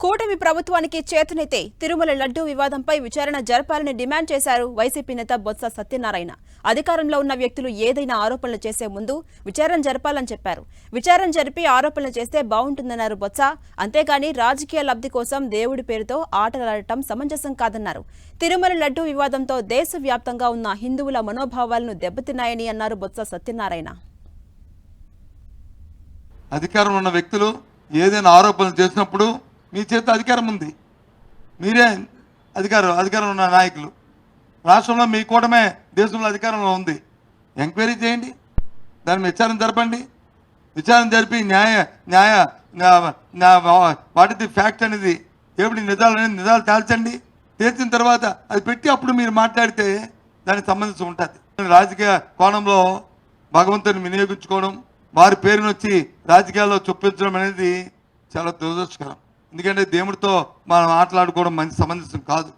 కూటమి ప్రభుత్వానికి చేతునైతే తిరుమల లడ్డూ వివాదంపై విచారణ జరపాలని డిమాండ్ చేశారు వైసీపీ నేత బొత్స సత్యనారాయణ. అధికారంలో ఉన్న వ్యక్తులు ఏదైనా ఆరోపణలు చేసే ముందు విచారణ జరపాలని చెప్పారు. విచారణ జరిపి ఆరోపణలు చేస్తే బాగుంటుందన్నారు బొత్స. అంతేగాని రాజకీయ లబ్ధి కోసం దేవుడి పేరుతో ఆటలాడటం సమంజసం కాదన్నారు. తిరుమల లడ్డూ వివాదంతో దేశవ్యాప్తంగా ఉన్న హిందువుల మనోభావాలను దెబ్బతిన్నాయని అన్నారు బొత్స సత్యనారాయణ. అధికారంలో ఉన్న వ్యక్తులు ఏదైనా ఆరోపణలు చేసినప్పుడు మీ చేత అధికారం ఉంది, మీరే అధికారంలో ఉన్న నాయకులు, రాష్ట్రంలో మీ కూటమే దేశంలో అధికారంలో ఉంది. ఎంక్వైరీ చేయండి, దాని విచారణ జరపండి. విచారణ జరిపి వాట్ ఇస్ ది ఫ్యాక్ట్ అనేది ఏమిటి నిజాలు తేల్చండి. తేల్చిన తర్వాత అది పెట్టి అప్పుడు మీరు మాట్లాడితే దానికి సంబంధించి ఉంటుంది. రాజకీయ కోణంలో భగవంతుని వినియోగించుకోవడం, వారి పేరును వచ్చి రాజకీయాల్లో చొప్పించడం అనేది చాలా దురదృష్టకరం. ఎందుకంటే దేవుడితో మనం ఆటలాడుకోవడం మంచి సమంజసం కాదు.